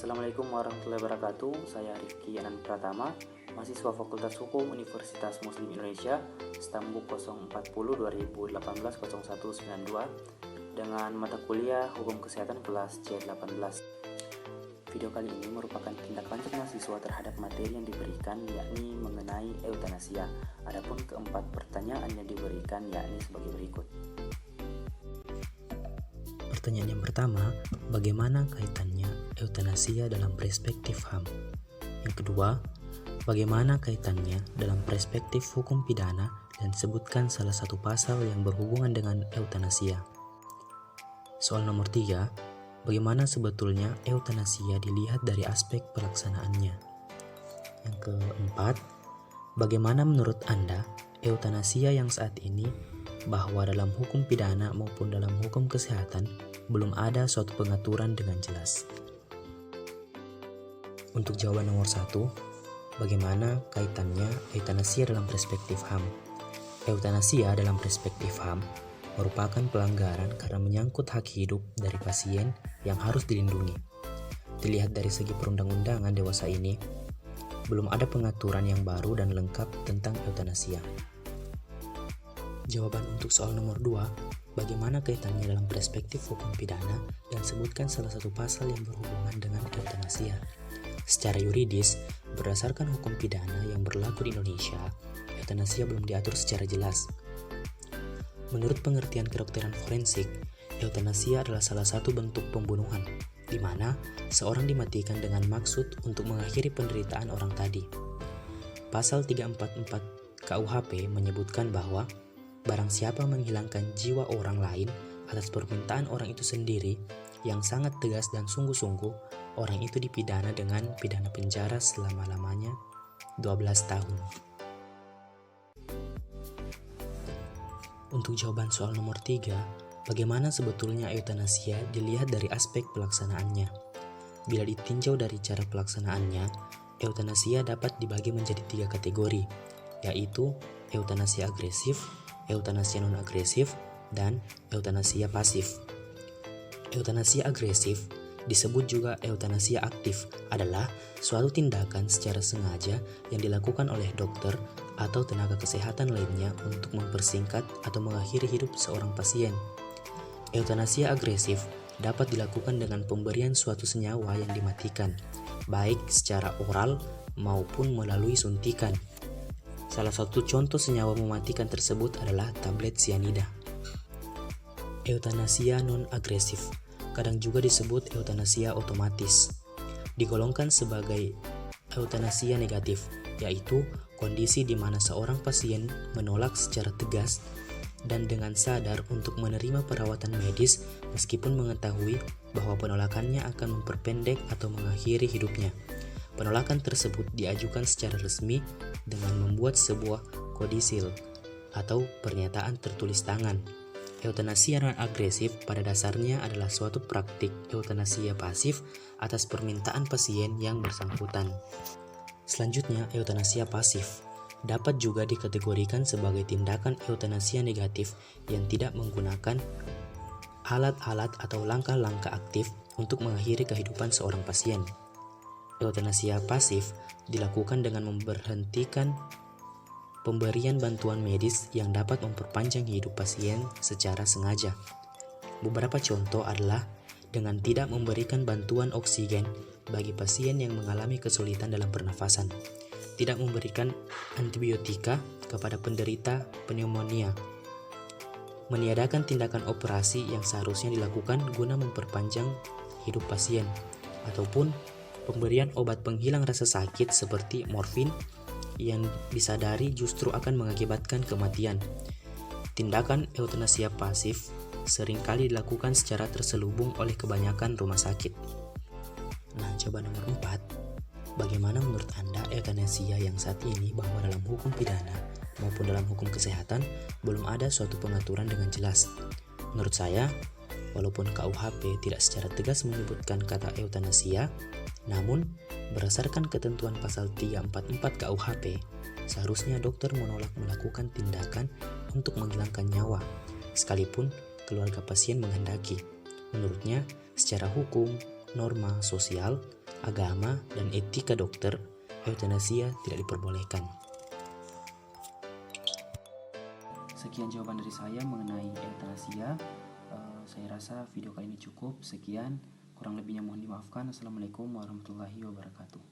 Assalamualaikum warahmatullahi wabarakatuh. Saya Rifki Anan Pratama, mahasiswa Fakultas Hukum Universitas Muslim Indonesia, Stambuk 040 2018 0192 dengan mata kuliah Hukum Kesehatan kelas C18. Video kali ini merupakan tindak lanjut mahasiswa terhadap materi yang diberikan, yakni mengenai eutanasia. Adapun keempat pertanyaan yang diberikan yakni sebagai berikut. Pertanyaan yang pertama, bagaimana kaitannya eutanasia dalam perspektif HAM? Yang kedua, bagaimana kaitannya dalam perspektif hukum pidana dan sebutkan salah satu pasal yang berhubungan dengan eutanasia. Soal nomor 3, bagaimana sebetulnya eutanasia dilihat dari aspek pelaksanaannya? Yang keempat, bagaimana menurut Anda eutanasia yang saat ini bahwa dalam hukum pidana maupun dalam hukum kesehatan belum ada suatu pengaturan dengan jelas. Untuk jawaban nomor 1, bagaimana kaitannya eutanasia dalam perspektif HAM? Eutanasia dalam perspektif HAM merupakan pelanggaran karena menyangkut hak hidup dari pasien yang harus dilindungi. Dilihat dari segi perundang-undangan dewasa ini, belum ada pengaturan yang baru dan lengkap tentang eutanasia. Jawaban untuk soal nomor 2, bagaimana kaitannya dalam perspektif hukum pidana dan sebutkan salah satu pasal yang berhubungan dengan eutanasia. Secara yuridis, berdasarkan hukum pidana yang berlaku di Indonesia, eutanasia belum diatur secara jelas. Menurut pengertian kedokteran forensik, eutanasia adalah salah satu bentuk pembunuhan, di mana seorang dimatikan dengan maksud untuk mengakhiri penderitaan orang tadi. Pasal 344 KUHP menyebutkan bahwa barang siapa menghilangkan jiwa orang lain atas permintaan orang itu sendiri yang sangat tegas dan sungguh-sungguh, orang itu dipidana dengan pidana penjara selama-lamanya 12 tahun. Untuk jawaban soal nomor 3, bagaimana sebetulnya eutanasia dilihat dari aspek pelaksanaannya? Bila ditinjau dari cara pelaksanaannya, eutanasia dapat dibagi menjadi 3 kategori, yaitu eutanasia agresif, eutanasia non-agresif, dan eutanasia pasif. Eutanasia agresif, disebut juga eutanasia aktif, adalah suatu tindakan secara sengaja yang dilakukan oleh dokter atau tenaga kesehatan lainnya untuk mempersingkat atau mengakhiri hidup seorang pasien. Eutanasia agresif dapat dilakukan dengan pemberian suatu senyawa yang dimatikan, baik secara oral maupun melalui suntikan. Salah satu contoh senyawa mematikan tersebut adalah tablet sianida. Eutanasia non-agresif, kadang juga disebut eutanasia otomatis, digolongkan sebagai eutanasia negatif, yaitu kondisi di mana seorang pasien menolak secara tegas dan dengan sadar untuk menerima perawatan medis meskipun mengetahui bahwa penolakannya akan memperpendek atau mengakhiri hidupnya. Penolakan tersebut diajukan secara resmi dengan membuat sebuah kodisil atau pernyataan tertulis tangan. Eutanasia non-agresif pada dasarnya adalah suatu praktik eutanasia pasif atas permintaan pasien yang bersangkutan. Selanjutnya, eutanasia pasif dapat juga dikategorikan sebagai tindakan eutanasia negatif yang tidak menggunakan alat-alat atau langkah-langkah aktif untuk mengakhiri kehidupan seorang pasien. Eutanasia pasif dilakukan dengan memberhentikan pemberian bantuan medis yang dapat memperpanjang hidup pasien secara sengaja. Beberapa contoh adalah dengan tidak memberikan bantuan oksigen bagi pasien yang mengalami kesulitan dalam pernafasan, tidak memberikan antibiotika kepada penderita pneumonia, meniadakan tindakan operasi yang seharusnya dilakukan guna memperpanjang hidup pasien, ataupun pemberian obat penghilang rasa sakit seperti morfin yang disadari justru akan mengakibatkan kematian. Tindakan eutanasia pasif seringkali dilakukan secara terselubung oleh kebanyakan rumah sakit. Nah, coba nomor 4. Bagaimana menurut Anda eutanasia yang saat ini bahwa dalam hukum pidana maupun dalam hukum kesehatan belum ada suatu pengaturan dengan jelas? Menurut saya, walaupun KUHP tidak secara tegas menyebutkan kata eutanasia, namun berdasarkan ketentuan pasal 344 KUHP, seharusnya dokter menolak melakukan tindakan untuk menghilangkan nyawa, sekalipun keluarga pasien menghendaki. Menurutnya, secara hukum, norma sosial, agama, dan etika dokter, eutanasia tidak diperbolehkan. Sekian jawaban dari saya mengenai eutanasia. Saya rasa video kali ini cukup. Sekian, kurang lebihnya mohon dimaafkan. Assalamualaikum warahmatullahi wabarakatuh.